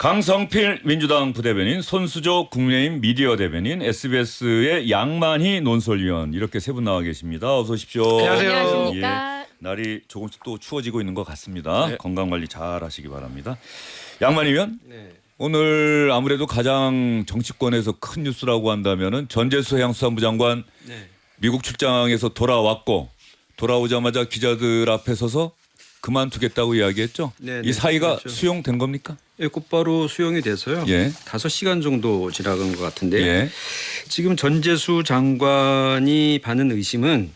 강성필 민주당 부대변인, 손수조 국민의힘 미디어 대변인, SBS의 양만희 논설위원 이렇게 세 분 나와 계십니다. 어서 오십시오. 안녕하십니까. 예, 날이 조금씩 또 추워지고 있는 것 같습니다. 네. 건강관리 잘 하시기 바랍니다. 양만희 의원, 네. 오늘 아무래도 가장 정치권에서 큰 뉴스라고 한다면은 전재수 해양수산부 장관 네. 미국 출장에서 돌아왔고 돌아오자마자 기자들 앞에 서서 그만두겠다고 이야기했죠. 네, 이 사의가 그렇죠. 수용된 겁니까? 예, 곧바로 수용이 돼서요. 예. 5시간 정도 지나간 것 같은데요. 예. 지금 전재수 장관이 받는 의심은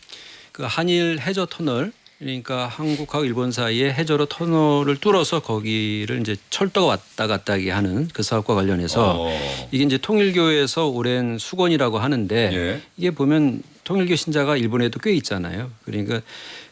그 한일 해저 터널, 그러니까 한국하고 일본 사이에 해저로 터널을 뚫어서 거기를 이제 철도가 왔다 갔다 하게 하는 그 사업과 관련해서 이게 이제 통일교에서 오랜 수건이라고 하는데 예. 이게 보면 통일교 신자가 일본에도 꽤 있잖아요. 그러니까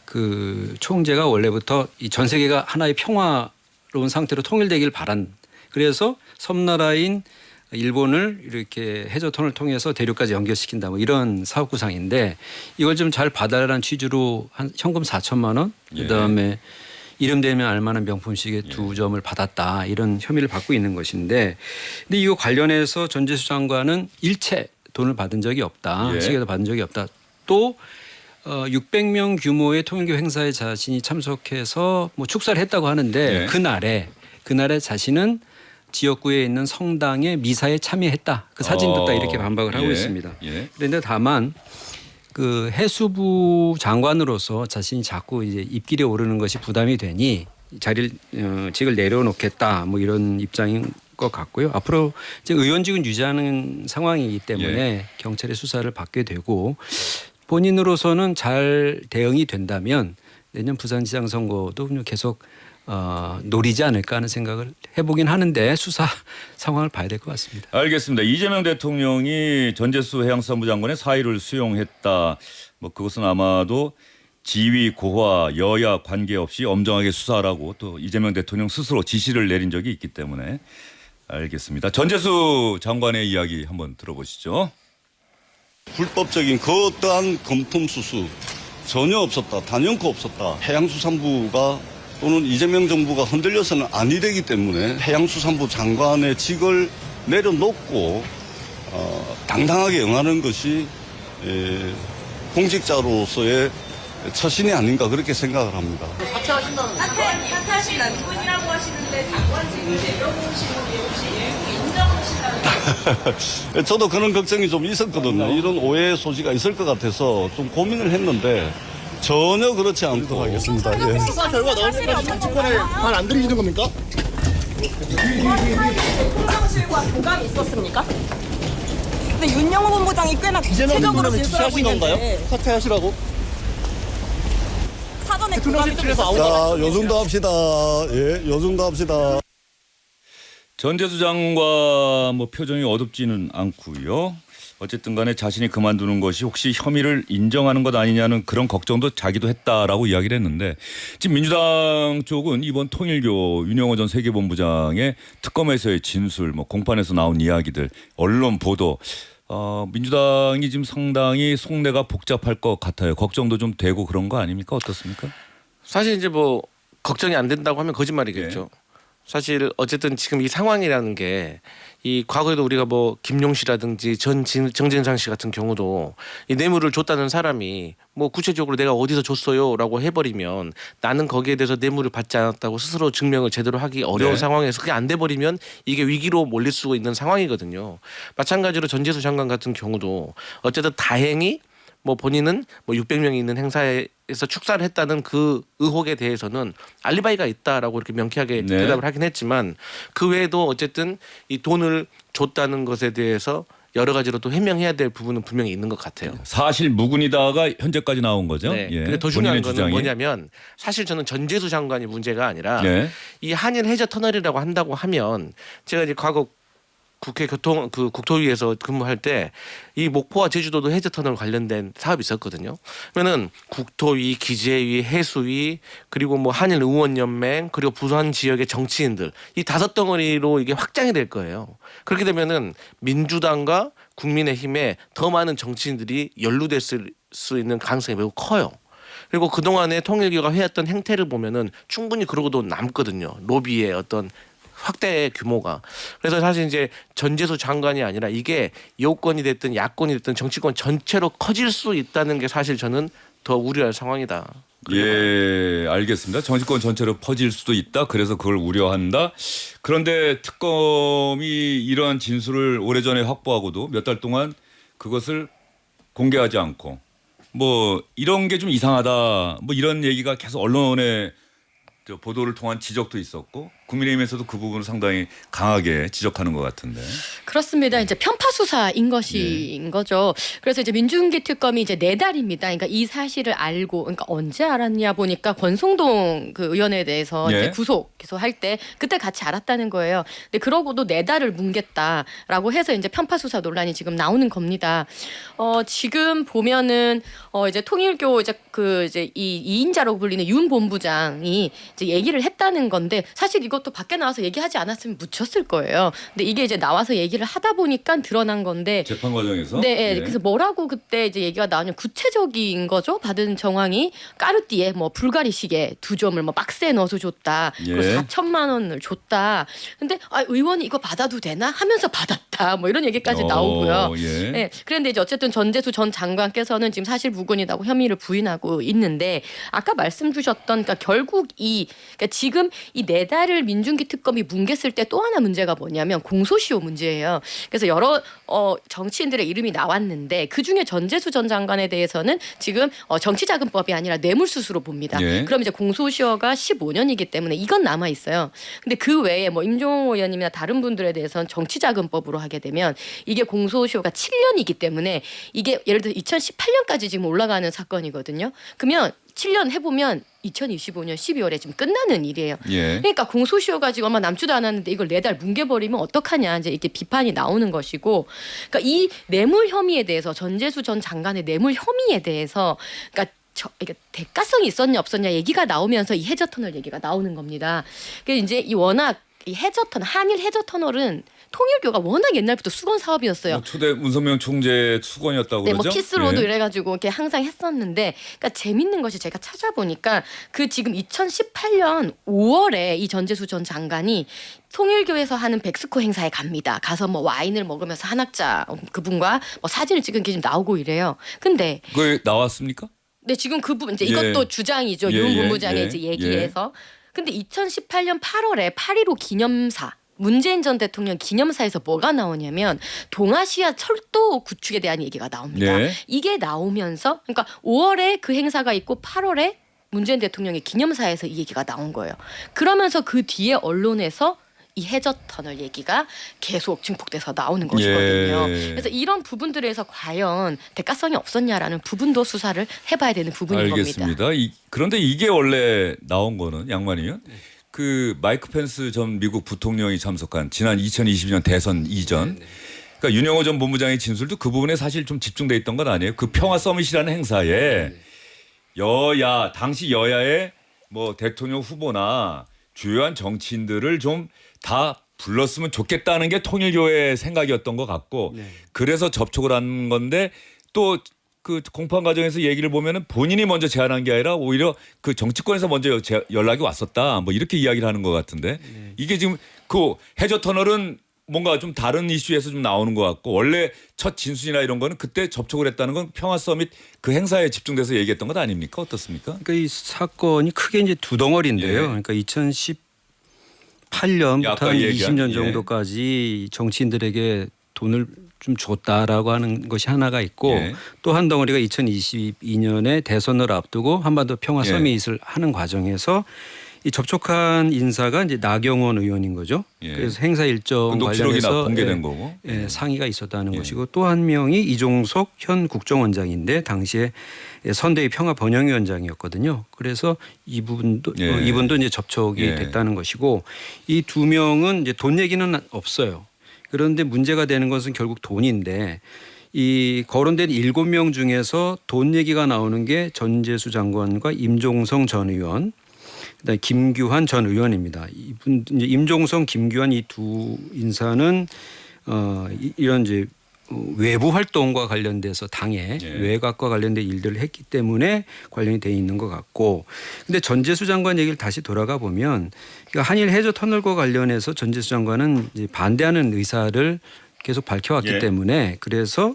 그 총재가 원래부터 이 전 세계가 하나의 평화로운 상태로 통일되길 바란, 그래서 섬나라인 일본을 이렇게 해저 터널을 통해서 대륙까지 연결시킨다 뭐 이런 사업 구상인데 이걸 좀 잘 봐달라는 취지로 한 현금 4천만 원, 그다음에 이름 되면 알만한 명품 시계 2점을 받았다, 이런 혐의를 받고 있는 것인데, 근데 이거 관련해서 전재수 장관은 일체 돈을 받은 적이 없다, 예. 시계도 받은 적이 없다. 또 600명 규모의 통일교 행사에 자신이 참석해서 뭐 축사를 했다고 하는데 예. 그날에 자신은 지역구에 있는 성당의 미사에 참여했다, 그 사진도 딱 이렇게 반박을 하고 예. 있습니다. 예. 그런데 다만 그 해수부 장관으로서 자신이 자꾸 이제 입길에 오르는 것이 부담이 되니 직을 내려놓겠다, 뭐 이런 입장인 것 같고요. 앞으로 이제 의원직은 유지하는 상황이기 때문에 예. 경찰의 수사를 받게 되고, 본인으로서는 잘 대응이 된다면 내년 부산시장 선거도 계속 노리지 않을까 하는 생각을 해보긴 하는데 수사 상황을 봐야 될 것 같습니다. 알겠습니다. 이재명 대통령이 전재수 해양수산부 장관의 사의를 수용했다. 뭐 그것은 아마도 지위 고하 여야 관계없이 엄정하게 수사하라고 또 이재명 대통령 스스로 지시를 내린 적이 있기 때문에 알겠습니다. 전재수 장관의 이야기 한번 들어보시죠. 불법적인 그 어떠한 검토수수 전혀 없었다. 단연코 없었다. 해양수산부가 또는 이재명 정부가 흔들려서는 아니 되기 때문에 해양수산부 장관의 직을 내려놓고 당당하게 응하는 것이 공직자로서의 처신이 아닌가 그렇게 생각을 합니다. 사퇴하신 분이라고 하시는데 장관직을 내려놓으시는 게 혹시 일부 인정하시나요? 저도 그런 걱정이 좀 있었거든요. 이런 오해의 소지가 있을 것 같아서 좀 고민을 했는데 전혀 그렇지 않고 알겠습니다. 예. 수사 결과 나올 때까지 정치권에 말 안 들리는 겁니까? 대통령실과 교감이 있었습니까? 근데 윤영호 본부장이 꽤나 이재명 구체적으로 대통령이 진술하고 지시하신 건가요? 있는데 사퇴하시라고? 사전에 대통령실 교감이 좀 측에서 있었다고 자, 요 정도 합시다. 예, 요 정도 합시다. 전재수 장관 뭐 표정이 어둡지는 않고요. 어쨌든 간에 자신이 그만두는 것이 혹시 혐의를 인정하는 것 아니냐는 그런 걱정도 자기도 했다라고 이야기를 했는데, 지금 민주당 쪽은 이번 통일교 윤영호 전 세계본부장의 특검에서의 진술, 뭐 공판에서 나온 이야기들, 언론 보도, 민주당이 지금 상당히 속내가 복잡할 것 같아요. 걱정도 좀 되고 그런 거 아닙니까? 어떻습니까? 사실 이제 뭐 걱정이 안 된다고 하면 거짓말이겠죠. 사실 어쨌든 지금 이 상황이라는 게, 이 과거에도 우리가 뭐 김용 씨라든지 정진상 씨 같은 경우도 이 뇌물을 줬다는 사람이 뭐 구체적으로 내가 어디서 줬어요라고 해버리면 나는 거기에 대해서 뇌물을 받지 않았다고 스스로 증명을 제대로 하기 어려운 네. 상황에서 그게 안 돼버리면 이게 위기로 몰릴 수 있는 상황이거든요. 마찬가지로 전재수 장관 같은 경우도 어쨌든 다행히 뭐 본인은 뭐 600명이 있는 행사에서 축사를 했다는 그 의혹에 대해서는 알리바이가 있다라고 이렇게 명쾌하게 네. 대답을 하긴 했지만, 그 외에도 어쨌든 이 돈을 줬다는 것에 대해서 여러 가지로 또 해명해야 될 부분은 분명히 있는 것 같아요. 사실 무근이다가 현재까지 나온 거죠. 네. 예. 근데 더 중요한 본인의 거는 주장이. 뭐냐면, 사실 저는 전재수 장관이 문제가 아니라 네. 이 한일 해저 터널이라고 한다고 하면, 제가 이제 과거 국회 국토위에서 근무할 때 이 목포와 제주도도 해저 터널 관련된 사업이 있었거든요. 그러면은 국토위, 기재위, 해수위, 그리고 뭐 한일 의원연맹, 그리고 부산 지역의 정치인들, 이 5덩어리로 이게 확장이 될 거예요. 그렇게 되면은 민주당과 국민의힘에 더 많은 정치인들이 연루됐을 수 있는 가능성이 매우 커요. 그리고 그동안에 통일교가 해왔던 행태를 보면은 충분히 그러고도 남거든요. 로비의 어떤 확대 규모가. 그래서 사실 이제 전재수 장관이 아니라 이게 여권이 됐든 야권이 됐든 정치권 전체로 커질 수 있다는 게 사실 저는 더 우려할 상황이다. 예, 알겠습니다. 정치권 전체로 퍼질 수도 있다. 그래서 그걸 우려한다. 그런데 특검이 이러한 진술을 오래전에 확보하고도 몇 달 동안 그것을 공개하지 않고 뭐 이런 게 좀 이상하다. 뭐 이런 얘기가 계속 언론에 보도를 통한 지적도 있었고 국민의힘에서도 그 부분을 상당히 강하게 지적하는 것 같은데. 그렇습니다. 이제 편파 수사인 것인 거죠. 그래서 이제 민중기 특검이 이제 4달입니다. 그러니까 이 사실을 알고, 그러니까 언제 알았냐 보니까 권성동 그 의원에 대해서 예. 이제 구속 기소할 때 그때 같이 알았다는 거예요. 근데 그러고도 4달을 뭉갰다라고 해서 이제 편파 수사 논란이 지금 나오는 겁니다. 지금 보면은 이제 통일교 이제 이 2인자로 불리는 윤 본부장이 이제 얘기를 했다는 건데 사실 이것도 밖에 나와서 얘기하지 않았으면 묻혔을 거예요. 근데 이게 이제 나와서 얘기를 하다 보니까 드러난 건데 재판 과정에서. 네, 예. 그래서 뭐라고 그때 이제 얘기가 나오냐면 구체적인 거죠. 받은 정황이 까르띠에 뭐 불가리 시계 2점을 뭐 박스에 넣어서 줬다. 그리고 예. 4천만 원을 줬다. 근데 의원이 이거 받아도 되나 하면서 받았다. 뭐 이런 얘기까지 나오고요. 예. 네, 그런데 이제 어쨌든 전재수 전 장관께서는 지금 사실 무근이라고 혐의를 부인하고 있는데 아까 말씀 주셨던 그러니까 결국 그러니까 지금 이 4달을 민중기 특검이 뭉갰을 때 또 하나 문제가 뭐냐면 공소시효 문제예요. 그래서 여러 정치인들의 이름이 나왔는데 그 중에 전재수 전 장관에 대해서는 지금 정치자금법이 아니라 뇌물수수로 봅니다. 예. 그럼 이제 공소시효가 15년이기 때문에 이건 남아 있어요. 근데 그 외에 뭐 임종호 의원님이나 다른 분들에 대해서는 정치자금법으로 하게 되면 이게 공소시효가 7년이기 때문에 이게 예를 들어 2018년까지 지금 올라가는 사건이거든요. 그러면 7년 해보면 2025년 12월에 지금 끝나는 일이에요. 예. 그러니까 공소시효가 지금 얼마 남지도 않았는데 이걸 4달 뭉개버리면 어떡하냐 이제 이렇게 비판이 나오는 것이고, 그러니까 이 뇌물 혐의에 대해서 전재수 전 장관의 뇌물 혐의에 대해서 그러니까 이게 대가성이 있었냐 없었냐 얘기가 나오면서 이 해저터널 얘기가 나오는 겁니다. 그래서 이제 이 워낙 이 해저터널 한일 해저터널은 통일교가 워낙 옛날부터 수건 사업이었어요. 뭐 초대 문선명 총재 수건이었다고 네, 그러죠? 뭐 키스로도 예. 이래가지고 이렇게 항상 했었는데, 그러니까 재밌는 것이 제가 찾아보니까 그 지금 2018년 5월에 이 전재수 전 장관이 통일교에서 하는 백스코 행사에 갑니다. 가서 뭐 와인을 먹으면서 한학자 그분과 뭐 사진을 찍은 게 지금 나오고 이래요. 근데 그게 나왔습니까? 네, 지금 그 부분 이제 예. 이것도 주장이죠. 예, 윤 예, 본부장의 예, 이제 얘기에서. 근데 2018년 8월에 8.15 기념사 문재인 전 대통령 기념사에서 뭐가 나오냐면 동아시아 철도 구축에 대한 얘기가 나옵니다. 예. 이게 나오면서 그러니까 5월에 그 행사가 있고 8월에 문재인 대통령의 기념사에서 이 얘기가 나온 거예요. 그러면서 그 뒤에 언론에서 이 해저터널 얘기가 계속 증폭돼서 나오는 것이거든요. 예. 그래서 이런 부분들에서 과연 대가성이 없었냐라는 부분도 수사를 해봐야 되는 부분인 겁니다. 알겠습니다. 그런데 이게 원래 나온 거는 양반이요. 그 마이크 펜스 전 미국 부통령이 참석한 지난 2022년 대선 이전, 그러니까 윤영호 전 본부장의 진술도 그 부분에 사실 좀 집중돼 있던 건 아니에요. 그 평화 서밋이라는 행사에 여야 당시 여야의 뭐 대통령 후보나 주요한 정치인들을 좀 다 불렀으면 좋겠다는 게 통일교의 생각이었던 것 같고, 그래서 접촉을 한 건데 또 그 공판 과정에서 얘기를 보면은 본인이 먼저 제안한 게 아니라 오히려 그 정치권에서 먼저 연락이 왔었다. 뭐 이렇게 이야기를 하는 것 같은데 이게 지금 그 해저 터널은 뭔가 좀 다른 이슈에서 좀 나오는 것 같고, 원래 첫 진술이나 이런 거는 그때 접촉을 했다는 건 평화 서밋 그 행사에 집중돼서 얘기했던 것 아닙니까? 어떻습니까? 그러니까 이 사건이 크게 이제 두 덩어리인데요. 예. 그러니까 2018년부터 아까 한 얘기한, 20년 예. 정도까지 정치인들에게 돈을 좀 줬다라고 하는 것이 하나가 있고, 예. 또 한 덩어리가 2022년에 대선을 앞두고 한반도 평화 예. 서밋을 하는 과정에서 이 접촉한 인사가 이제 나경원 의원인 거죠. 예. 그래서 행사 일정 녹취록이나 관련해서 공개된 거고. 예, 상의가 있었다는 예. 것이고, 또 한 명이 이종석 현 국정원장인데 당시에 선대위 평화 번영위원장이었거든요. 그래서 이 부분도 예. 이분도 이제 접촉이 예. 됐다는 것이고, 이 두 명은 이제 돈 얘기는 없어요. 그런데 문제가 되는 것은 결국 돈인데, 이 거론된 7명 중에서 돈 얘기가 나오는 게 전재수 장관과 임종성 전 의원, 그다음에 김규환 전 의원입니다. 이분 이제 임종성, 김규환 이 두 인사는 이런 이제 외부 활동과 관련돼서 당의 예. 외곽과 관련된 일들을 했기 때문에 관련이 돼 있는 것 같고, 근데 전재수 장관 얘기를 다시 돌아가 보면 그러니까 한일 해저 터널과 관련해서 전재수 장관은 이제 반대하는 의사를 계속 밝혀왔기 예. 때문에 그래서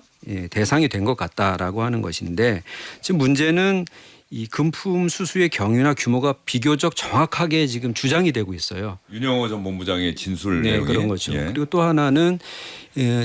대상이 된 것 같다라고 하는 것인데, 지금 문제는 이 금품 수수의 경위나 규모가 비교적 정확하게 지금 주장이 되고 있어요. 윤영호 전 본부장의 진술 네, 내용이. 그런 거죠. 예. 그리고 또 하나는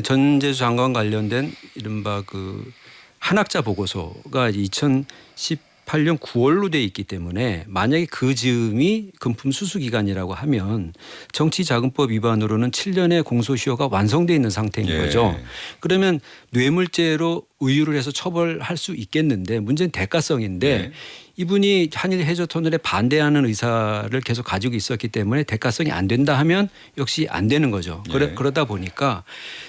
전재수 장관 관련된 이른바 그 한학자 보고서가 2018년 9월로 돼 있기 때문에 만약에 그 즈음이 금품 수수 기간이라고 하면 정치자금법 위반으로는 7년의 공소시효가 완성돼 있는 상태인 예. 거죠. 그러면 뇌물죄로 의유를 해서 처벌할 수 있겠는데 문제는 대가성인데 예. 이분이 한일 해저 터널에 반대하는 의사를 계속 가지고 있었기 때문에 대가성이 안 된다 하면 역시 안 되는 거죠. 예. 그러다 보니까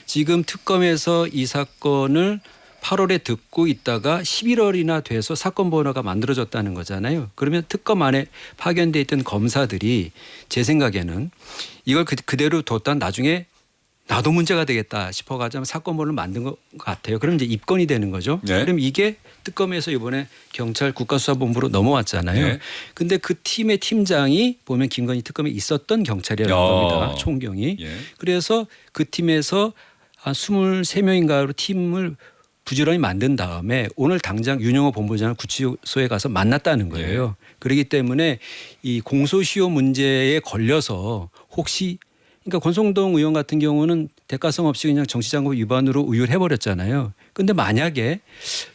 지금 특검에서 이 사건을 8월에 듣고 있다가 11월이나 돼서 사건 번호가 만들어졌다는 거잖아요. 그러면 특검 안에 파견돼 있던 검사들이 제 생각에는 이걸 그대로 뒀다 나중에 나도 문제가 되겠다 싶어가지고 사건 번호를 만든 것 같아요. 그럼 이제 입건이 되는 거죠. 네. 그럼 이게 특검에서 이번에 경찰 국가수사본부로 넘어왔잖아요. 네. 근데 그 팀의 팀장이 보면 김건희 특검에 있었던 경찰이라는 야. 겁니다. 총경이. 예. 그래서 그 팀에서 한 23명인가로 팀을 부지런히 만든 다음에 오늘 당장 윤영호 본부장을 구치소에 가서 만났다는 거예요. 그렇기 때문에 이 공소시효 문제에 걸려서 혹시 그러니까 권성동 의원 같은 경우는 대가성 없이 그냥 정치자금 위반으로 의율 해버렸잖아요. 그런데 만약에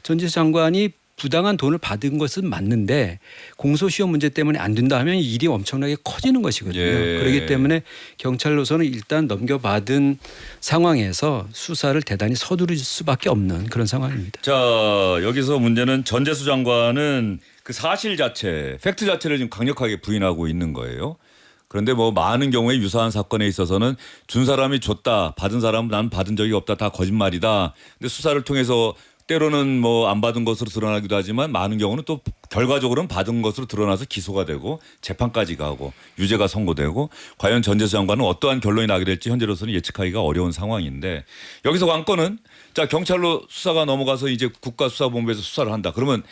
전재수 장관이 부당한 돈을 받은 것은 맞는데 공소시효 문제 때문에 안 된다 하면 이 일이 엄청나게 커지는 것이거든요. 예. 그렇기 때문에 경찰로서는 일단 넘겨받은 상황에서 수사를 대단히 서두를 수밖에 없는 그런 상황입니다. 자, 여기서 문제는 전재수 장관은 그 사실 자체, 팩트 자체를 지금 강력하게 부인하고 있는 거예요. 그런데 뭐 많은 경우에 유사한 사건에 있어서는 준 사람이 줬다, 받은 사람은 난 받은 적이 없다, 다 거짓말이다. 근데 수사를 통해서 때로는 뭐 안 받은 것으로 드러나기도 하지만 많은 경우는 또 결과적으로는 받은 것으로 드러나서 기소가 되고 재판까지 가고 유죄가 선고되고 과연 전재수 장관은 어떠한 결론이 나게 될지 현재로서는 예측하기가 어려운 상황인데, 여기서 관건은 자, 경찰로 수사가 넘어가서 이제 국가수사본부에서 수사를 한다. 그러면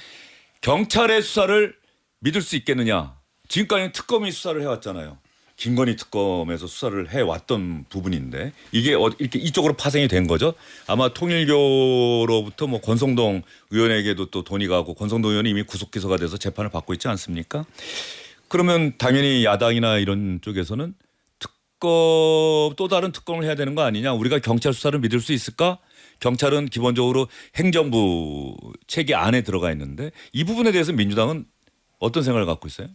경찰의 수사를 믿을 수 있겠느냐? 지금까지 특검이 수사를 해왔잖아요. 김건희 특검에서 수사를 해왔던 부분인데 이게 이렇게 이쪽으로 파생이 된 거죠. 아마 통일교로부터 뭐 권성동 의원에게도 또 돈이 가고 권성동 의원이 이미 구속 기소가 돼서 재판을 받고 있지 않습니까? 그러면 당연히 야당이나 이런 쪽에서는 특검 또 다른 특검을 해야 되는 거 아니냐? 우리가 경찰 수사를 믿을 수 있을까? 경찰은 기본적으로 행정부 체계 안에 들어가 있는데 이 부분에 대해서 민주당은 어떤 생각을 갖고 있어요?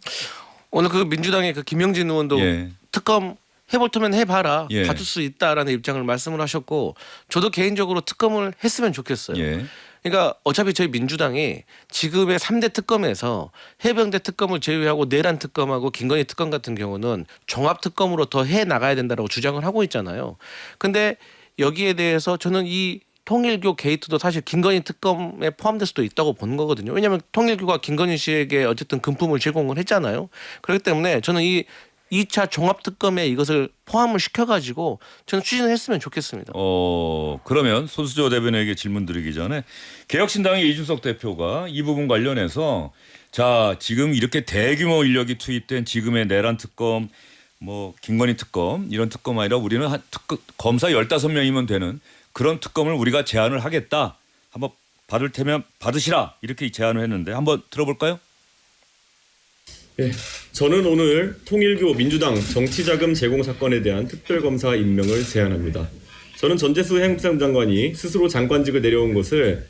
오늘 그 민주당의 그 김영진 의원도 예. 특검 해볼 테면 해봐라, 예. 받을 수 있다라는 입장을 말씀을 하셨고, 저도 개인적으로 특검을 했으면 좋겠어요. 예. 그러니까 어차피 저희 민주당이 지금의 3대 특검에서 해병대 특검을 제외하고 내란 특검하고 김건희 특검 같은 경우는 종합 특검으로 더 해 나가야 된다라고 주장을 하고 있잖아요. 근데 여기에 대해서 저는 이 통일교 게이트도 사실 김건희 특검에 포함될 수도 있다고 보는 거거든요. 왜냐하면 통일교가 김건희 씨에게 어쨌든 금품을 제공을 했잖아요. 그렇기 때문에 저는 이 2차 종합특검에 이것을 포함을 시켜가지고 저는 추진을 했으면 좋겠습니다. 그러면 손수조 대변인에게 질문 드리기 전에 개혁신당의 이준석 대표가 이 부분 관련해서 자, 지금 이렇게 대규모 인력이 투입된 지금의 내란 특검, 뭐 김건희 특검 이런 특검 아니라 우리는 검사 15명이면 되는 그런 특검을 우리가 제안을 하겠다. 한번 받을 테면 받으시라 이렇게 제안을 했는데 한번 들어볼까요? 네, 저는 오늘 통일교 민주당 정치자금 제공 사건에 대한 특별검사 임명을 제안합니다. 저는 전재수 행정부 장관이 스스로 장관직을 내려온 것을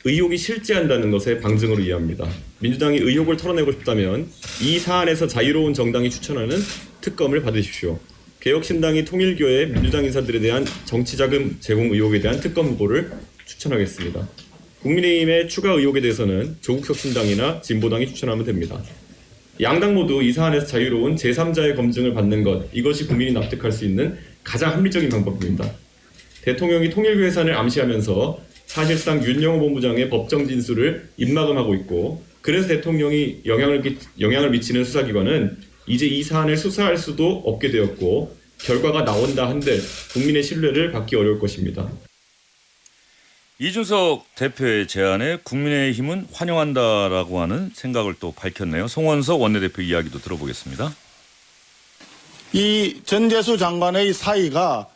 의혹이 실재한다는 것의 방증으로 이해합니다. 민주당이 의혹을 털어내고 싶다면 이 사안에서 자유로운 정당이 추천하는 특검을 받으십시오. 개혁신당이 통일교의 민주당 인사들에 대한 정치자금 제공 의혹에 대한 특검 후보를 추천하겠습니다. 국민의힘의 추가 의혹에 대해서는 조국혁신당이나 진보당이 추천하면 됩니다. 양당 모두 이 사안에서 자유로운 제3자의 검증을 받는 것, 이것이 국민이 납득할 수 있는 가장 합리적인 방법입니다. 대통령이 통일교 해산을 암시하면서 사실상 윤영호 본부장의 법정 진술을 입막음하고 있고, 그래서 대통령이 영향을 미치는 수사기관은 이제 이 사안을 수사할 수도 없게 되었고 결과가 나온다 한들 국민의 신뢰를 받기 어려울 것입니다. 이준석 대표의 제안에 국민의힘은 환영한다라고 하는 생각을 또 밝혔네요. 송원석 원내대표 이야기도 들어보겠습니다. 이 전재수 장관의 사의가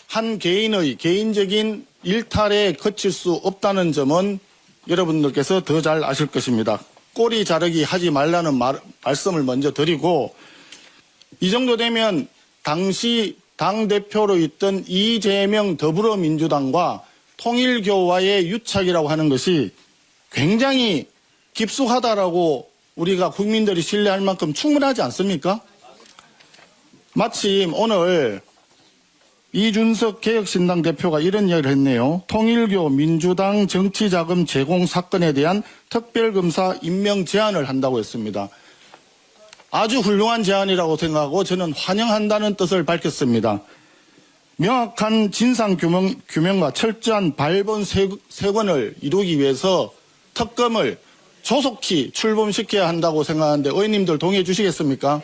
한 개인의 개인적인 일탈에 그칠 수 없다는 점은 여러분들께서 더 잘 아실 것입니다. 꼬리 자르기 하지 말라는 말씀을 먼저 드리고, 이 정도 되면 당시 당대표로 있던 이재명 더불어민주당과 통일교와의 유착이라고 하는 것이 굉장히 깊숙하다라고 우리가 국민들이 신뢰할 만큼 충분하지 않습니까? 마침 오늘 이준석 개혁신당 대표가 이런 이야기를 했네요. 통일교 민주당 정치자금 제공 사건에 대한 특별검사 임명 제안을 한다고 했습니다. 아주 훌륭한 제안이라고 생각하고 저는 환영한다는 뜻을 밝혔습니다. 명확한 진상규명과 철저한 발본 세권을 이루기 위해서 특검을 조속히 출범시켜야 한다고 생각하는데 의원님들 동의해 주시겠습니까?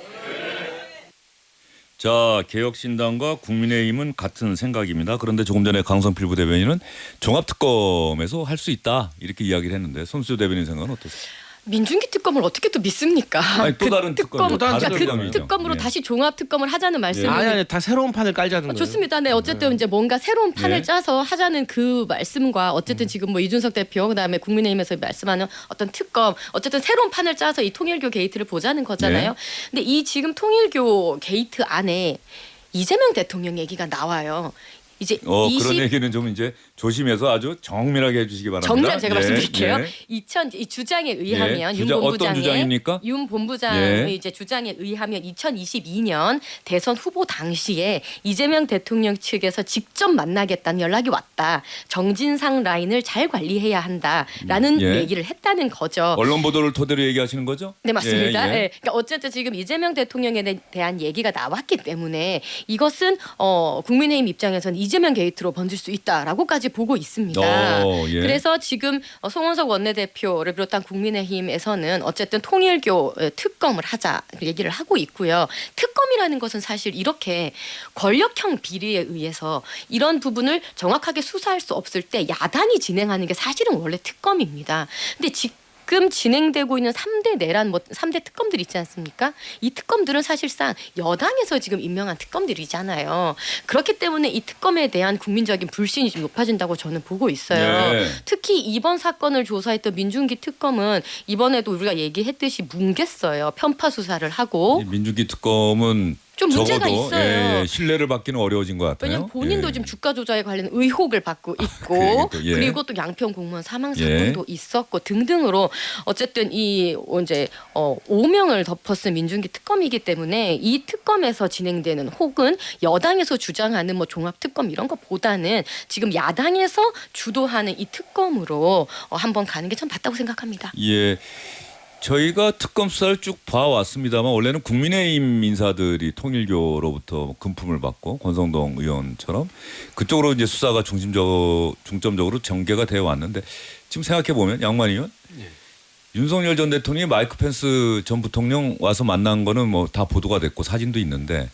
자, 개혁신당과 국민의힘은 같은 생각입니다. 그런데 조금 전에 강성필 부대변인은 종합특검에서 할 수 있다 이렇게 이야기를 했는데 손수조 대변인 생각은 어떠세요? 민중기 특검을 어떻게 또 믿습니까? 아니, 또 다른 특검, 그러니까 다른 그 특검이죠. 특검으로 예. 다시 종합 특검을 하자는 말씀을 아니 다 새로운 판을 깔자는 거예요. 좋습니다. 네, 어쨌든 이제 뭔가 새로운 판을 예. 짜서 하자는 그 말씀과 어쨌든 지금 뭐 이준석 대표 그다음에 국민의힘에서 말씀하는 어떤 특검, 어쨌든 새로운 판을 짜서 이 통일교 게이트를 보자는 거잖아요. 예. 근데 이 지금 통일교 게이트 안에 이재명 대통령 얘기가 나와요. 이제 그런 얘기는 좀 이제 조심해서 아주 정밀하게 해주시기 바랍니다. 정리를 제가 예, 말씀드릴게요. 예. 이 주장에 의하면 예, 윤 주장, 본부장의 어떤 주장입니까? 윤 본부장의 예. 이제 주장에 의하면 2022년 대선 후보 당시에 이재명 대통령 측에서 직접 만나겠다는 연락이 왔다. 정진상 라인을 잘 관리해야 한다라는 예. 얘기를 했다는 거죠. 언론 보도를 토대로 얘기하시는 거죠? 네, 맞습니다. 예, 예. 예. 그러니까 어쨌든 지금 이재명 대통령에 대한 얘기가 나왔기 때문에 이것은 국민의힘 입장에서는 이재명 게이트로 번질 수 있다라고까지 보고 있습니다. 예. 그래서 지금 송원석 원내대표를 비롯한 국민의힘에서는 어쨌든 통일교 특검을 하자 얘기를 하고 있고요. 특검이라는 것은 사실 이렇게 권력형 비리에 의해서 이런 부분을 정확하게 수사할 수 없을 때 야당이 진행하는 게 사실은 원래 특검입니다. 근데 지금 진행되고 있는 3대 내란 3대 특검들 있지 않습니까? 이 특검들은 사실상 여당에서 지금 임명한 특검들이잖아요. 그렇기 때문에 이 특검에 대한 국민적인 불신이 좀 높아진다고 저는 보고 있어요. 네. 특히 이번 사건을 조사했던 민중기 특검은 이번에도 우리가 얘기했듯이 뭉갰어요. 편파 수사를 하고 이 민중기 특검은 좀 문제가 적어도 있어요. 신뢰를 받기는 어려워진 것 같아요. 왜냐하면 본인도 예. 지금 주가 조작에 관련 의혹을 받고 있고 그 얘기도, 예. 그리고 또 양평 공무원 사망 사건도 있었고 등등으로 어쨌든 이 이제 5명을 덮어쓴 민중기 특검이기 때문에 이 특검에서 진행되는 혹은 여당에서 주장하는 뭐 종합 특검 이런 것보다는 지금 야당에서 주도하는 이 특검으로 한번 가는 게 참 맞다고 생각합니다. 예. 저희가 특검 수사를 쭉 봐왔습니다만 원래는 국민의힘 인사들이 통일교로부터 금품을 받고 권성동 의원처럼 그쪽으로 이제 수사가 중점적으로 전개가 되어 왔는데 지금 생각해 보면 양만 의원 윤석열 전 대통령이 마이크 펜스 전 부통령 와서 만난 거는 뭐 다 보도가 됐고 사진도 있는데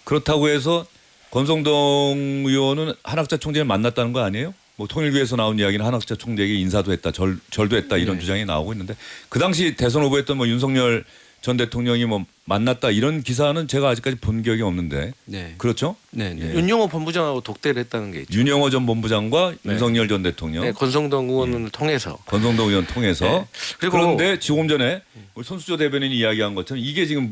그렇다고 해서 권성동 의원은 한학자 총재를 만났다는 거 아니에요? 뭐 통일교에서 나온 이야기는 한학자 총재에게 인사도 했다, 절도 했다 이런 주장이 나오고 있는데 그 당시 대선 후보였던 뭐 윤석열 전 대통령이 뭐 만났다 이런 기사는 제가 아직까지 본 기억이 없는데 네. 그렇죠? 네, 네. 예. 윤영호 본부장하고 독대를 했다는 게 있죠. 윤영호 전 본부장과 네. 윤석열 전 대통령, 네, 권성동 의원을 통해서. 권성동 의원 통해서 네. 그리고 그런데 조금 전에 우리 손수조 대변인이 이야기한 것처럼 이게 지금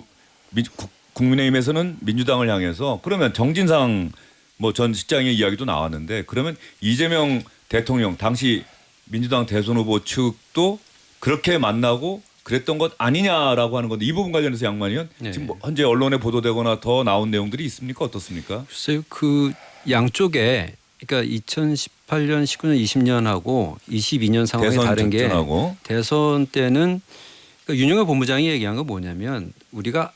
국민의힘에서는 민주당을 향해서 그러면 정진상 뭐 전 실장의 이야기도 나왔는데 그러면 이재명 대통령 당시 민주당 대선 후보 측도 그렇게 만나고 그랬던 것 아니냐라고 하는 건데 이 부분 관련해서 양만 의원 네. 지금 뭐 현재 언론에 보도되거나 더 나온 내용들이 있습니까? 어떻습니까? 글쎄요, 그 양쪽에 그러니까 2018년, 19년, 20년하고 22년 상황이 대선 다른 게 직전하고. 대선 때는 그러니까 윤영호 본부장이 얘기한 건 뭐냐면 우리가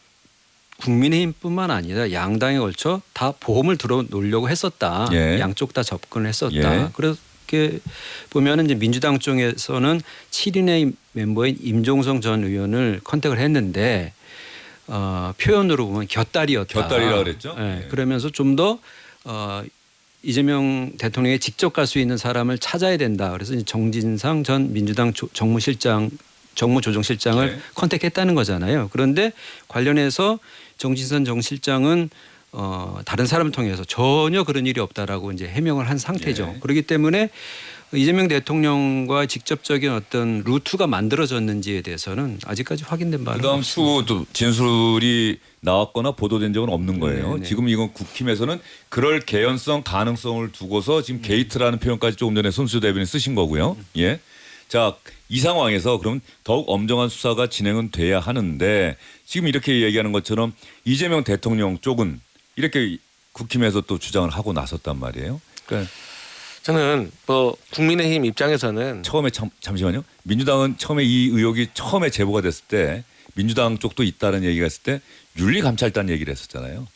국민의힘뿐만 아니라 양당에 걸쳐 다 보험을 들어놓으려고 했었다. 예. 양쪽 다 접근을 했었다. 예. 그렇게 보면은 이제 민주당 쪽에서는 7인의 멤버인 임종성 전 의원을 컨택을 했는데 표현으로 보면 곁다리였다. 곁다리라 그랬죠? 예. 예. 그러면서 좀 더 이재명 대통령이 직접 갈 수 있는 사람을 찾아야 된다. 그래서 이제 정진상 전 민주당 정무조정실장을 네. 컨택했다는 거잖아요. 그런데 관련해서 정진상 정 실장은 다른 사람을 통해서 전혀 그런 일이 없다라고 이제 해명을 한 상태죠. 네. 그렇기 때문에 이재명 대통령과 직접적인 어떤 루트가 만들어졌는지에 대해서는 아직까지 확인된 바는 그다음 없습니다. 추후 진술이 나왔거나 보도된 적은 없는 거예요. 네. 지금 이건 국힘에서는 그럴 개연성 가능성을 두고서 지금 게이트라는 표현까지 조금 전에 손수 대변인 쓰신 거고요. 예. 자, 이 상황에서 그럼 더욱 엄정한 수사가 진행은 돼야 하는데 지금 이렇게 얘기하는 것처럼 이재명 대통령 쪽은 이렇게 국힘에서 또 주장을 하고 나섰단 말이에요. 그러니까 저는 뭐 국민의힘 입장에서는 처음에 잠시만요. 민주당은 처음에 이 의혹이 처음에 제보가 됐을 때 민주당 쪽도 있다는 얘기가 있을 때 윤리감찰단 얘기를 했었잖아요.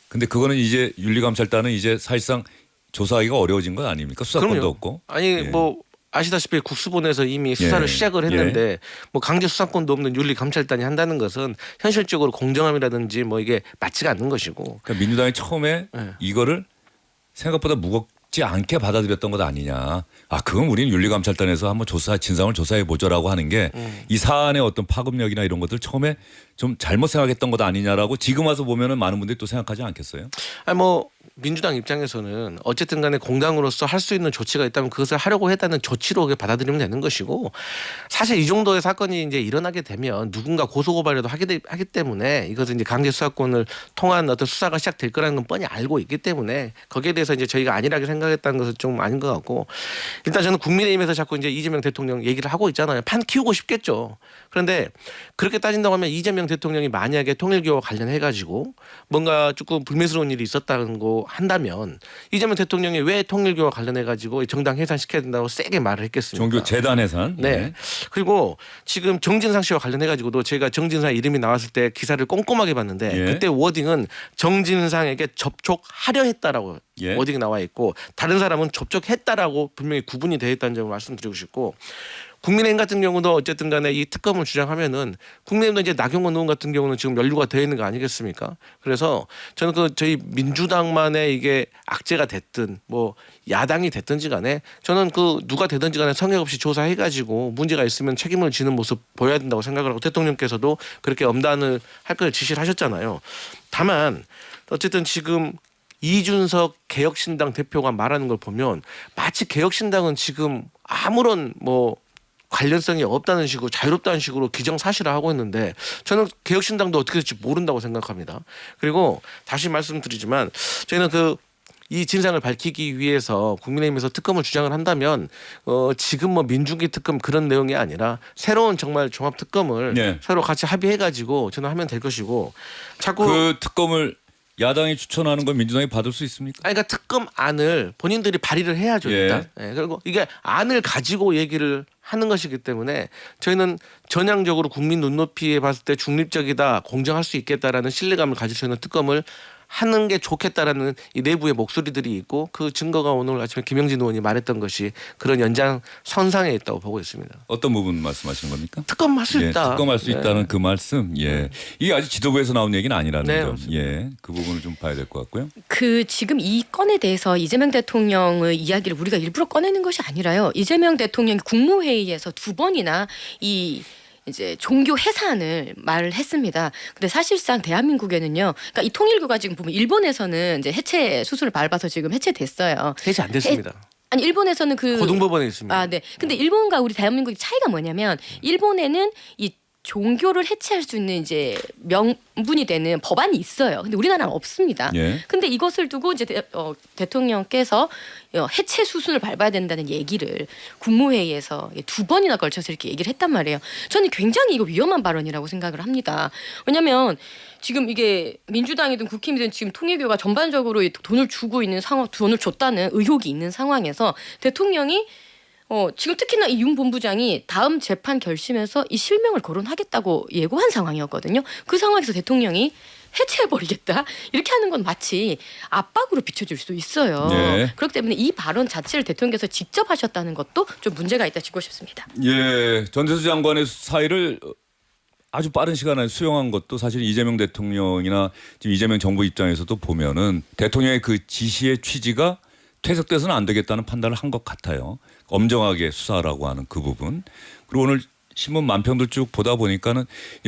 근데 그거는 이제 윤리감찰단은 이제 사실상 조사하기가 어려워진 건 아닙니까? 수사권도 그럼요. 없고. 아니 예. 뭐 아시다시피 국수본에서 이미 수사를 예. 시작을 했는데 뭐 강제 수사권도 없는 윤리감찰단이 한다는 것은 현실적으로 공정함이라든지 뭐 이게 맞지가 않는 것이고 그러니까 민주당이 처음에 예. 이거를 생각보다 무겁지 않게 받아들였던 것 아니냐. 아, 그건 우리는 윤리감찰단에서 한번 진상을 조사해 보자라고 하는 게 이 사안의 어떤 파급력이나 이런 것들 처음에 좀 잘못 생각했던 것 아니냐라고 지금 와서 보면은 많은 분들이 또 생각하지 않겠어요? 아니 뭐 민주당 입장에서는 어쨌든 간에 공당으로서 할 수 있는 조치가 있다면 그것을 하려고 했다는 조치로 받아들이면 되는 것이고 사실 이 정도의 사건이 이제 일어나게 되면 누군가 고소고발이라도 하기 때문에 이것은 이제 강제 수사권을 통한 어떤 수사가 시작될 거라는 건 뻔히 알고 있기 때문에 거기에 대해서 이제 저희가 안일하게 생각했다는 것은 좀 아닌 것 같고 일단 저는 국민의힘에서 자꾸 이제 이재명 대통령 얘기를 하고 있잖아요. 판 키우고 싶겠죠. 그런데 그렇게 따진다고 하면 이재명 대통령이 만약에 통일교와 관련해 가지고 뭔가 조금 불미스러운 일이 있었다는 거 한다면 이재명 대통령이 왜 통일교와 관련해 가지고 정당 해산시켜야 된다고 세게 말을 했겠습니까? 종교 재단 해산. 네. 예. 그리고 지금 정진상 씨와 관련해 가지고도 제가 정진상 이름이 나왔을 때 기사를 꼼꼼하게 봤는데 예. 그때 워딩은 정진상에게 접촉하려 했다라고 예. 워딩이 나와 있고 다른 사람은 접촉했다라고 분명히 구분이 되어 있다는 점을 말씀드리고 싶고 국민의힘 같은 경우도 어쨌든 간에 이 특검을 주장하면은 국민의힘도 이제 나경원 의원 같은 경우는 지금 연루가 되어 있는 거 아니겠습니까? 그래서 저는 그 저희 민주당만의 이게 악재가 됐든 뭐 야당이 됐든지 간에 저는 그 누가 되든지 간에 성역 없이 조사해 가지고 문제가 있으면 책임을 지는 모습 보여야 된다고 생각을 하고 대통령께서도 그렇게 엄단을 할 걸 지시를 하셨잖아요. 다만 어쨌든 지금 이준석 개혁신당 대표가 말하는 걸 보면 마치 개혁신당은 지금 아무런 뭐 관련성이 없다는 식으로 자유롭다는 식으로 기정사실화하고 있는데 저는 개혁신당도 어떻게 될지 모른다고 생각합니다. 그리고 다시 말씀드리지만 저희는 이 진상을 밝히기 위해서 국민의힘에서 특검을 주장을 한다면 지금 뭐 민중기 특검 그런 내용이 아니라 새로운 정말 종합 특검을 네. 서로 같이 합의해가지고 저는 하면 될 것이고 자꾸 그 특검을 야당이 추천하는 건 민주당이 받을 수 있습니까? 아니, 그러니까 특검 안을 본인들이 발의를 해야죠 예. 일단. 예, 그리고 이게 안을 가지고 얘기를 하는 것이기 때문에 저희는 전향적으로 국민 눈높이에 봤을 때 중립적이다, 공정할 수 있겠다라는 신뢰감을 가질 수 있는 특검을 하는 게 좋겠다라는 이 내부의 목소리들이 있고 그 증거가 오늘 아침에 김영진 의원이 말했던 것이 그런 연장 선상에 있다고 보고 있습니다. 어떤 부분 말씀하시는 겁니까? 특검할 수 예, 있다. 특검할 수 네. 있다는 그 말씀. 예. 이게 아직 지도부에서 나온 얘기는 아니라는 네, 점. 맞습니다. 예. 그 부분을 좀 봐야 될 것 같고요. 그 지금 이 건에 대해서 이재명 대통령의 이야기를 우리가 일부러 꺼내는 것이 아니라요. 이재명 대통령이 국무회의에서 2번이나 이제 종교 해산을 말을 했습니다. 근데 사실상 대한민국에는요. 그러니까 이 통일교가 지금 보면 일본에서는 이제 해체 수술을 밟아서 지금 해체됐어요. 해제 안 됐습니다. 아니 일본에서는 그 고등법원에 있습니다. 아, 네. 근데 일본과 우리 대한민국의 차이가 뭐냐면 일본에는 이 종교를 해체할 수 있는 이제 명분이 되는 법안이 있어요. 근데 우리나라는 없습니다. 예. 근데 이것을 두고 이제 대통령께서 해체 수순을 밟아야 된다는 얘기를 국무회의에서 2번이나 걸쳐서 이렇게 얘기를 했단 말이에요. 저는 굉장히 이거 위험한 발언이라고 생각을 합니다. 왜냐하면 지금 이게 민주당이든 국힘이든 지금 통일교가 전반적으로 돈을 주고 있는 상황, 돈을 줬다는 의혹이 있는 상황에서 대통령이 지금 특히나 이 윤 본부장이 다음 재판 결심에서 이 실명을 거론하겠다고 예고한 상황이었거든요. 그 상황에서 대통령이 해체해버리겠다 이렇게 하는 건 마치 압박으로 비춰질 수도 있어요. 네. 그렇기 때문에 이 발언 자체를 대통령께서 직접 하셨다는 것도 좀 문제가 있다 짚고 싶습니다. 예. 전재수 장관의 사의를 아주 빠른 시간 안에 수용한 것도 사실 이재명 대통령이나 지금 이재명 정부 입장에서도 보면은 대통령의 그 지시의 취지가 퇴색돼서는 안 되겠다는 판단을 한 것 같아요. 엄정하게 수사하라고 하는 그 부분. 그리고 오늘 신문 만평들 쭉 보다 보니까는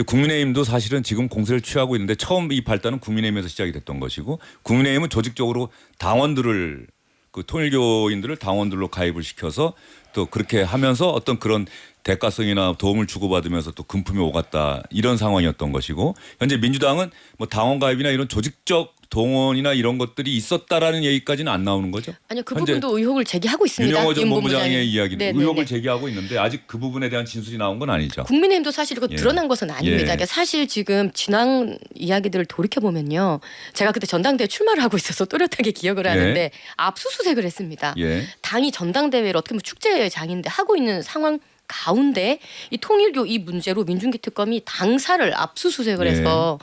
국민의힘도 사실은 지금 공세를 취하고 있는데 처음 이 발단은 국민의힘에서 시작이 됐던 것이고 국민의힘은 조직적으로 당원들을 그 통일교인들을 당원들로 가입을 시켜서 또 그렇게 하면서 어떤 그런 대가성이나 도움을 주고받으면서 또 금품이 오갔다 이런 상황이었던 것이고 현재 민주당은 뭐 당원 가입이나 이런 조직적 동원이나 이런 것들이 있었다라는 얘기까지는 안 나오는 거죠. 아니요, 그 현재 부분도 의혹을 제기하고 있습니다. 윤영호 전 윤 본부장의 이야기는 네네네. 의혹을 제기하고 있는데 아직 그 부분에 대한 진술이 나온 건 아니죠. 국민의힘도 사실 이거 예. 드러난 것은 아닙니다. 예. 그러니까 사실 지금 지난 이야기들을 돌이켜 보면요, 제가 그때 전당대회 출마를 하고 있어서 또렷하게 기억을 하는데 예. 압수수색을 했습니다. 예. 당이 전당대회를 어떻게 보면 축제장인데 하고 있는 상황 가운데 이 통일교 이 문제로 민중기 특검이 당사를 압수수색을 예. 해서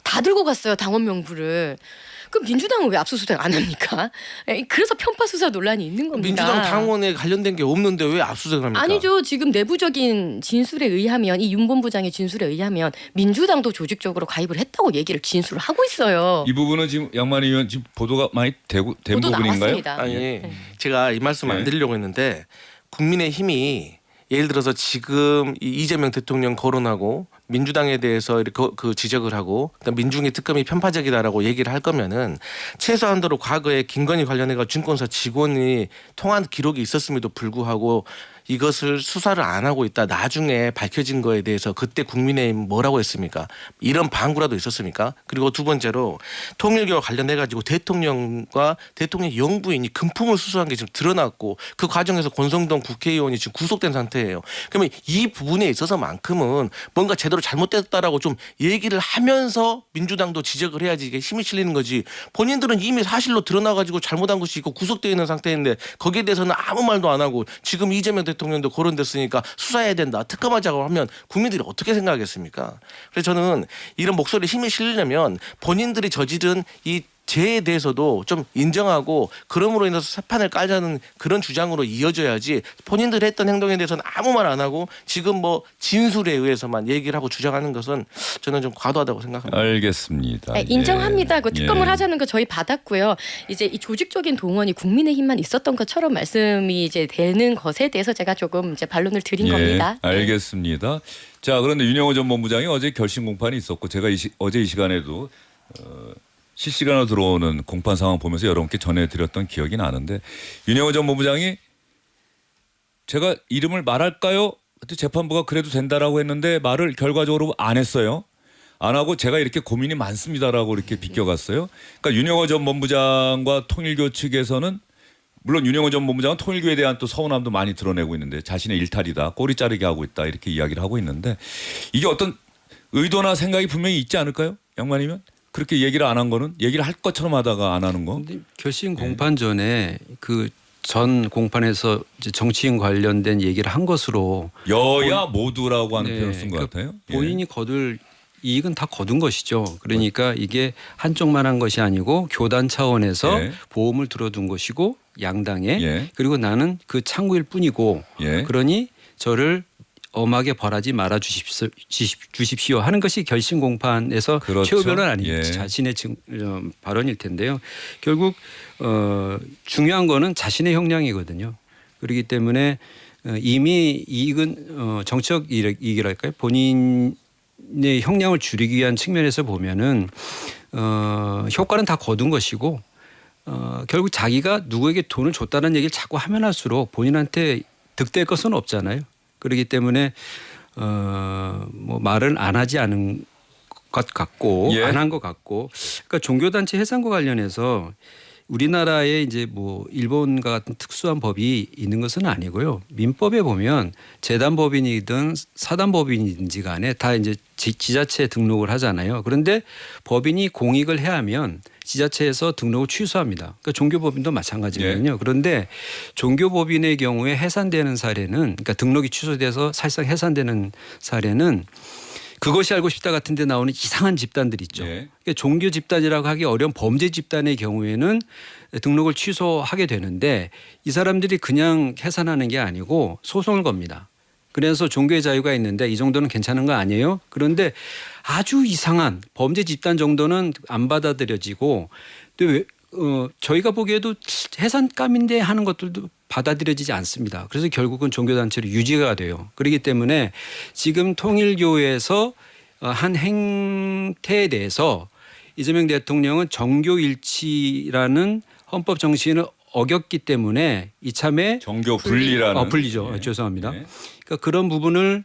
다 들고 갔어요, 당원 명부를. 그럼 민주당은 왜 압수수색 안 합니까? 그래서 편파 수사 논란이 있는 겁니다. 민주당 당원에 관련된 게 없는데 왜 압수수색을 합니까? 아니죠. 지금 내부적인 진술에 의하면 이 윤 본부장의 진술에 의하면 민주당도 조직적으로 가입을 했다고 얘기를 진술을 하고 있어요. 이 부분은 지금 양만희 의원 지금 보도가 많이 된 보도 부분인가요? 나왔습니다. 아니 제가 이 말씀 안 예. 드리려고 했는데 국민의힘이 예를 들어서 지금 이 이재명 대통령 거론하고 민주당에 대해서 이렇게 그 지적을 하고 그다음 민중의 특검이 편파적이다라고 얘기를 할 거면은 최소한도로 과거에 김건희 관련해가 증권사 직원이 통한 기록이 있었음에도 불구하고 이것을 수사를 안 하고 있다. 나중에 밝혀진 거에 대해서 그때 국민의힘 뭐라고 했습니까? 이런 방구라도 있었습니까? 그리고 두 번째로 통일교와 관련해 가지고 대통령과 대통령 영부인이 금품을 수수한 게 지금 드러났고 그 과정에서 권성동 국회의원이 지금 구속된 상태예요. 그러면 이 부분에 있어서만큼은 뭔가 제대로 잘못됐다라고 좀 얘기를 하면서 민주당도 지적을 해야지 이게 힘이 실리는 거지. 본인들은 이미 사실로 드러나 가지고 잘못한 것이 있고 구속되어 있는 상태인데 거기에 대해서는 아무 말도 안 하고 지금 이재명 대통령도 거론됐으니까 수사해야 된다. 특검하자고 하면 국민들이 어떻게 생각하겠습니까? 그래서 저는 이런 목소리에 힘이 실리려면 본인들이 저지른 이 죄에 대해서도 좀 인정하고 그럼으로 인해서 사판을 깔자는 그런 주장으로 이어져야지 본인들이 했던 행동에 대해서는 아무 말 안 하고 지금 뭐 진술에 의해서만 얘기를 하고 주장하는 것은 저는 좀 과도하다고 생각합니다. 알겠습니다. 네, 인정합니다. 그 특검을 예. 하자는 거 저희 받았고요. 이제 이 조직적인 동원이 국민의힘만 있었던 것처럼 말씀이 이제 되는 것에 대해서 제가 조금 이제 반론을 드린 겁니다. 네. 알겠습니다. 자, 그런데 윤영호 전 본부장이 어제 결심 공판이 있었고 제가 어제 이 시간에도 실시간으로 들어오는 공판 상황 보면서 여러분께 전해드렸던 기억이 나는데 윤영호 전 본부장이 제가 이름을 말할까요? 그때 재판부가 그래도 된다라고 했는데 말을 결과적으로 안 했어요. 안 하고 제가 이렇게 고민이 많습니다라고 이렇게 비껴갔어요. 그러니까 윤영호 전 본부장과 통일교 측에서는 물론 윤영호 전 본부장은 통일교에 대한 또 서운함도 많이 드러내고 있는데 자신의 일탈이다, 꼬리 자르게 하고 있다 이렇게 이야기를 하고 있는데 이게 어떤 의도나 생각이 분명히 있지 않을까요? 양반이면 그렇게 얘기를 안 한 거는 얘기를 할 것처럼 하다가 안 하는 거. 근데 결심 공판 전에 그 전 공판에서 이제 정치인 관련된 얘기를 한 것으로 여야 모두라고 하는 네, 표현을 쓴 것 그 같아요. 예. 본인이 거둘 이익은 다 거둔 것이죠. 그러니까 이게 한쪽만 한 것이 아니고 교단 차원에서 예. 보험을 들어둔 것이고 양당에 예. 그리고 나는 그 창구일 뿐이고 예. 그러니 저를 엄하게 벌하지 말아 주십시오 하는 것이 결심 공판에서 그렇죠. 최후 변론 아닌 예. 자신의 발언일 텐데요. 결국 중요한 거는 자신의 형량이거든요. 그렇기 때문에 이미 이익은 정치적 이익이랄까요? 본인의 형량을 줄이기 위한 측면에서 보면은 효과는 다 거둔 것이고 결국 자기가 누구에게 돈을 줬다는 얘기를 자꾸 하면 할수록 본인한테 득될 것은 없잖아요. 그렇기 때문에 뭐 말을 안 하지 않은 것 같고 예. 안 한 것 같고 그러니까 종교단체 해산과 관련해서 우리나라에 이제 뭐 일본과 같은 특수한 법이 있는 것은 아니고요. 민법에 보면 재단법인이든 사단법인이든지 간에 다 이제 지자체에 등록을 하잖아요. 그런데 법인이 공익을 해하면 지자체에서 등록을 취소합니다. 그러니까 종교법인도 마찬가지거든요. 예. 그런데 종교법인의 경우에 해산되는 사례는 그러니까 등록이 취소돼서 사실상 해산되는 사례는 그것이 알고 싶다 같은 데 나오는 이상한 집단들 있죠. 예. 그러니까 종교 집단이라고 하기 어려운 범죄 집단의 경우에는 등록을 취소하게 되는데 이 사람들이 그냥 해산하는 게 아니고 소송을 겁니다. 그래서 종교의 자유가 있는데 이 정도는 괜찮은 거 아니에요? 그런데 아주 이상한 범죄 집단 정도는 안 받아들여지고 또 저희가 보기에도 해산감인데 하는 것들도 받아들여지지 않습니다. 그래서 결국은 종교단체로 유지가 돼요. 그렇기 때문에 지금 통일교에서 한 행태에 대해서 이재명 대통령은 정교일치라는 헌법 정신을 어겼기 때문에 이참에 정교 분리라는 분리죠. 예. 죄송합니다. 예. 그러니까 그런 부분을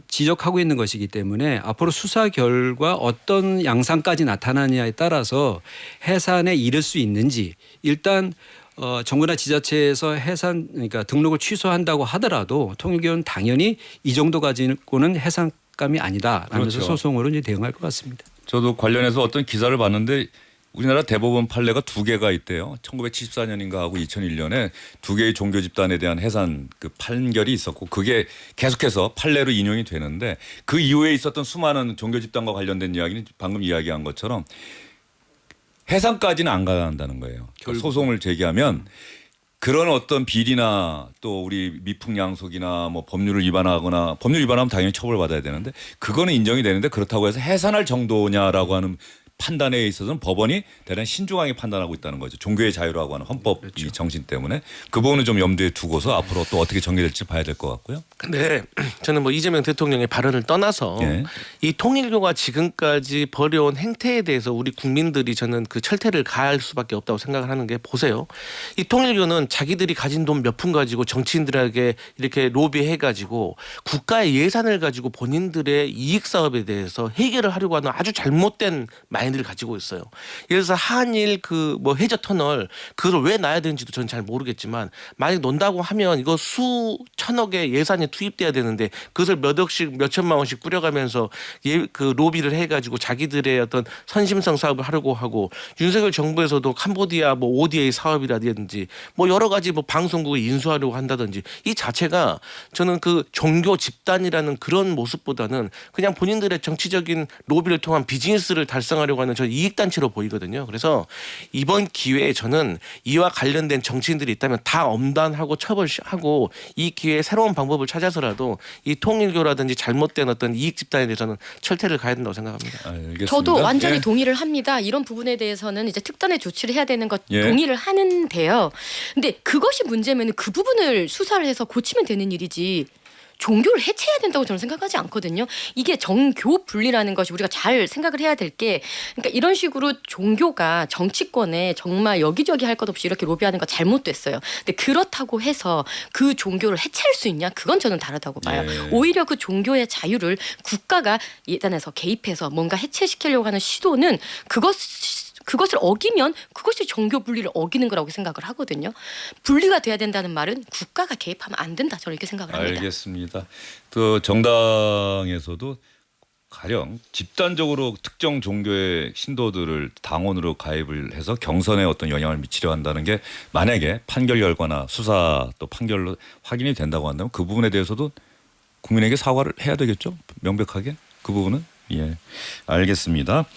지적하고 있는 것이기 때문에 앞으로 수사 결과 어떤 양상까지 나타나느냐에 따라서 해산에 이를 수 있는지 일단 정부나 지자체에서 해산 그러니까 등록을 취소한다고 하더라도 통일교는 당연히 이 정도 가지고는 해산감이 아니다라면서 그렇죠. 소송으로 이제 대응할 것 같습니다. 저도 관련해서 어떤 기사를 봤는데 우리나라 대법원 판례가 2개가 있대요. 1974년인가 하고 2001년에 2개의 종교 집단에 대한 해산 그 판결이 있었고 그게 계속해서 판례로 인용이 되는데 그 이후에 있었던 수많은 종교 집단과 관련된 이야기는 방금 이야기한 것처럼 해산까지는 안 가한다는 거예요. 그러니까 소송을 제기하면 그런 어떤 비리나 또 우리 미풍양속이나 뭐 법률을 위반하거나 법률 위반하면 당연히 처벌받아야 되는데 그거는 인정이 되는데 그렇다고 해서 해산할 정도냐라고 하는 판단에 있어서는 법원이 대단히 신중하게 판단하고 있다는 거죠. 종교의 자유라고 하는 헌법 이 정신 때문에 그 부분을 좀 염두에 두고서 앞으로 또 어떻게 전개될지 봐야 될 것 같고요. 근데 저는 뭐 이재명 대통령의 발언을 떠나서 예. 이 통일교가 지금까지 벌여온 행태에 대해서 우리 국민들이 저는 그 철퇴를 가할 수밖에 없다고 생각을 하는 게 보세요. 이 통일교는 자기들이 가진 돈 몇 푼 가지고 정치인들에게 이렇게 로비해 가지고 국가의 예산을 가지고 본인들의 이익 사업에 대해서 해결을 하려고 하는 아주 잘못된 마인드를 가지고 있어요. 예를 들어서 한일 그 뭐 해저 터널 그걸 왜 놔야 되는지도 저는 잘 모르겠지만 만약 논다고 하면 이거 수천억의 예산이 투입돼야 되는데 그것을 몇 억씩 몇 천만 원씩 뿌려가면서 그 로비를 해가지고 자기들의 어떤 선심성 사업을 하려고 하고 윤석열 정부에서도 캄보디아 뭐 ODA 사업이라든지 뭐 여러 가지 뭐 방송국을 인수하려고 한다든지 이 자체가 저는 그 종교 집단이라는 그런 모습보다는 그냥 본인들의 정치적인 로비를 통한 비즈니스를 달성하려고 하는 저 이익단체로 보이거든요. 그래서 이번 기회에 저는 이와 관련된 정치인들이 있다면 다 엄단하고 처벌하고 이 기회에 새로운 방법을 찾아서라도 이 통일교라든지 잘못된 어떤 이익 집단에 대해서는 철퇴를 가야 된다고 생각합니다. 알겠습니다. 저도 완전히 예. 동의를 합니다. 이런 부분에 대해서는 이제 특단의 조치를 해야 되는 것 예. 동의를 하는데요. 근데 그것이 문제면 그 부분을 수사를 해서 고치면 되는 일이지. 종교를 해체해야 된다고 저는 생각하지 않거든요. 이게 정교 분리라는 것이 우리가 잘 생각을 해야 될 게 그러니까 이런 식으로 종교가 정치권에 정말 여기저기 할 것 없이 이렇게 로비하는 거 잘못됐어요. 근데 그렇다고 해서 그 종교를 해체할 수 있냐? 그건 저는 다르다고 봐요. 예. 오히려 그 종교의 자유를 국가가 예단해서 개입해서 뭔가 해체시키려고 하는 시도는 그것을 어기면 그것이 종교 분리를 어기는 거라고 생각을 하거든요. 분리가 돼야 된다는 말은 국가가 개입하면 안 된다. 저는 이렇게 생각을 합니다. 알겠습니다. 또 정당에서도 가령 집단적으로 특정 종교의 신도들을 당원으로 가입을 해서 경선에 어떤 영향을 미치려 한다는 게 만약에 판결 결과나 수사 또 판결로 확인이 된다고 한다면 그 부분에 대해서도 국민에게 사과를 해야 되겠죠. 명백하게 그 부분은 예 알겠습니다.